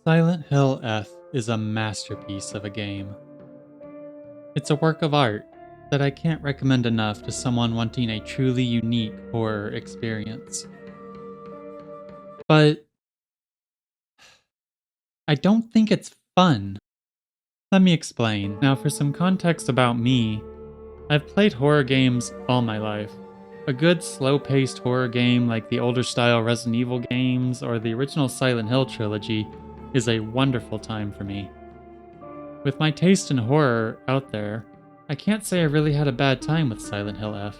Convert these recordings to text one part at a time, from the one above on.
Silent Hill F is a masterpiece of a game. It's a work of art that I can't recommend enough to someone wanting a truly unique horror experience. But I don't think it's fun. Let me explain. Now, for some context about me, I've played horror games all my life. A good slow paced horror game like the older style Resident Evil games or the original Silent Hill trilogy is a wonderful time for me. With my taste in horror out there, I can't say I really had a bad time with Silent Hill F.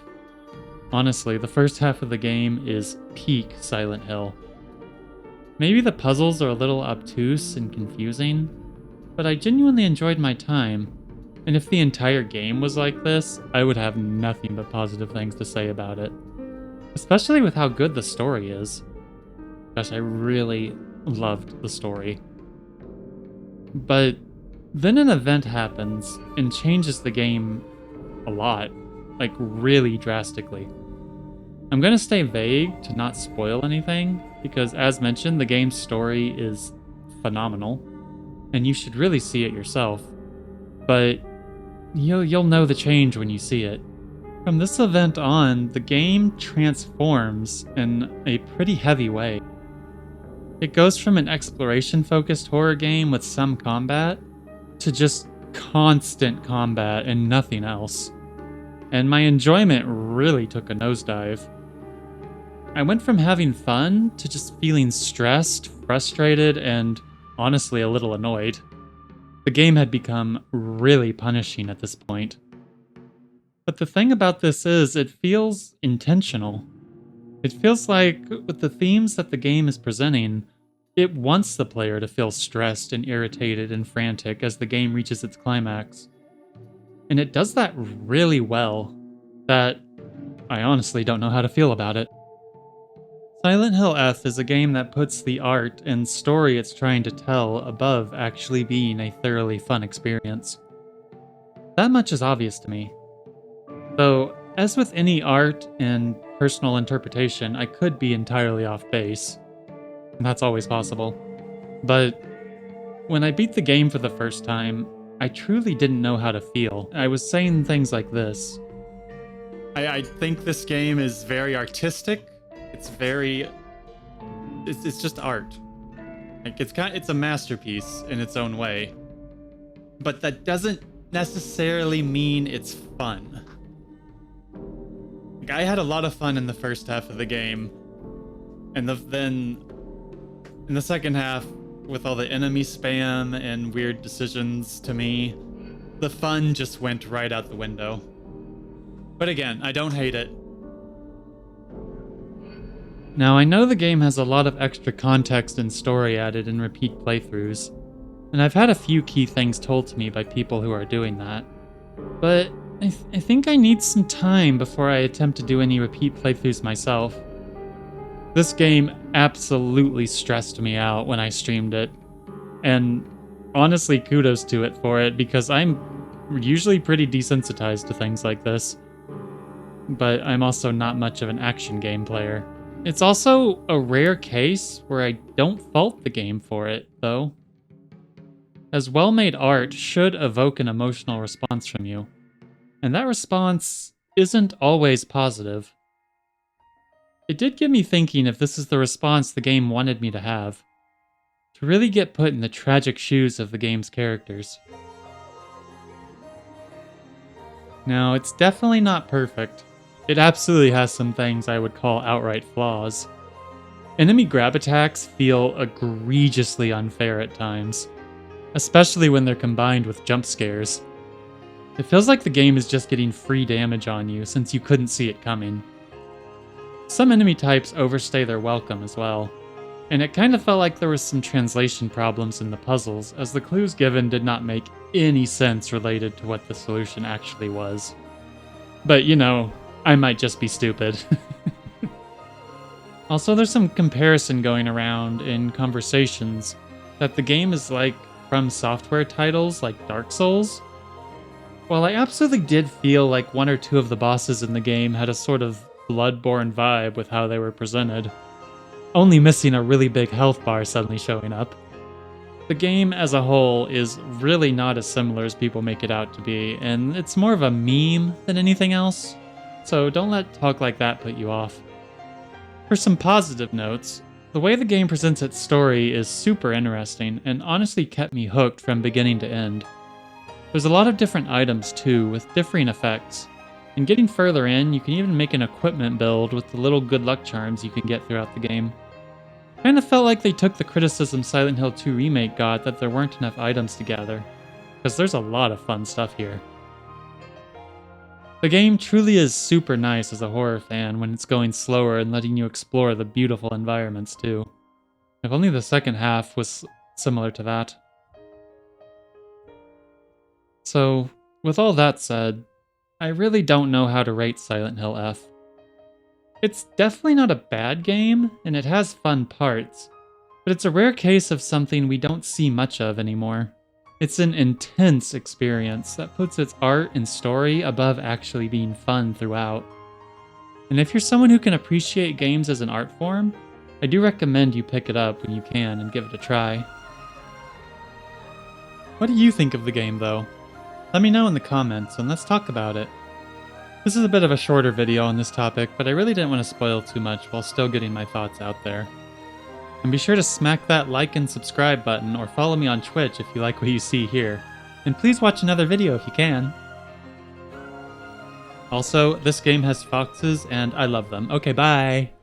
Honestly, the first half of the game is peak Silent Hill. Maybe the puzzles are a little obtuse and confusing, but I genuinely enjoyed my time, and if the entire game was like this, I would have nothing but positive things to say about it. Especially with how good the story is. Gosh, I really loved the story. But then an event happens and changes the game a lot, like really drastically. I'm gonna stay vague to not spoil anything, because as mentioned, the game's story is phenomenal, and you should really see it yourself. But you'll know the change when you see it. From this event on, the game transforms in a pretty heavy way. It goes from an exploration-focused horror game with some combat to just constant combat and nothing else. And my enjoyment really took a nosedive. I went from having fun to just feeling stressed, frustrated, and honestly a little annoyed. The game had become really punishing at this point. But the thing about this is, it feels intentional. It feels like, with the themes that the game is presenting, it wants the player to feel stressed and irritated and frantic as the game reaches its climax. And it does that really well, that I honestly don't know how to feel about it. Silent Hill F is a game that puts the art and story it's trying to tell above actually being a thoroughly fun experience. That much is obvious to me. Though, as with any art and personal interpretation, I could be entirely off base. That's always possible. But when I beat the game for the first time, I truly didn't know how to feel. I was saying things like this. I think this game is very artistic. It's just art. Like it's a masterpiece in its own way. But that doesn't necessarily mean it's fun. Like, I had a lot of fun in the first half of the game. And then in the second half, with all the enemy spam and weird decisions to me, the fun just went right out the window. But again, I don't hate it. Now, I know the game has a lot of extra context and story added in repeat playthroughs, and I've had a few key things told to me by people who are doing that, but I think I need some time before I attempt to do any repeat playthroughs myself. This game absolutely stressed me out when I streamed it, and honestly kudos to it for it, because I'm usually pretty desensitized to things like this, but I'm also not much of an action game player. It's also a rare case where I don't fault the game for it, though, as well-made art should evoke an emotional response from you, and that response isn't always positive. It did get me thinking if this is the response the game wanted me to have, to really get put in the tragic shoes of the game's characters. Now, it's definitely not perfect. It absolutely has some things I would call outright flaws. Enemy grab attacks feel egregiously unfair at times, especially when they're combined with jump scares. It feels like the game is just getting free damage on you since you couldn't see it coming. Some enemy types overstay their welcome as well, and it kind of felt like there was some translation problems in the puzzles, as the clues given did not make any sense related to what the solution actually was. But you know, I might just be stupid. Also, there's some comparison going around in conversations that the game is like From Software titles like Dark Souls. While I absolutely did feel like one or two of the bosses in the game had a sort of Bloodborne vibe with how they were presented, only missing a really big health bar suddenly showing up. The game as a whole is really not as similar as people make it out to be, and it's more of a meme than anything else, so don't let talk like that put you off. For some positive notes, the way the game presents its story is super interesting and honestly kept me hooked from beginning to end. There's a lot of different items too, with differing effects, and getting further in, you can even make an equipment build with the little good luck charms you can get throughout the game. Kinda felt like they took the criticism Silent Hill 2 Remake got that there weren't enough items to gather, because there's a lot of fun stuff here. The game truly is super nice as a horror fan when it's going slower and letting you explore the beautiful environments too. If only the second half was similar to that. So, with all that said, I really don't know how to rate Silent Hill F. It's definitely not a bad game, and it has fun parts, but it's a rare case of something we don't see much of anymore. It's an intense experience that puts its art and story above actually being fun throughout. And if you're someone who can appreciate games as an art form, I do recommend you pick it up when you can and give it a try. What do you think of the game though? Let me know in the comments and let's talk about it. This is a bit of a shorter video on this topic, but I really didn't want to spoil too much while still getting my thoughts out there. And be sure to smack that like and subscribe button or follow me on Twitch if you like what you see here. And please watch another video if you can. Also, this game has foxes and I love them. Okay, bye!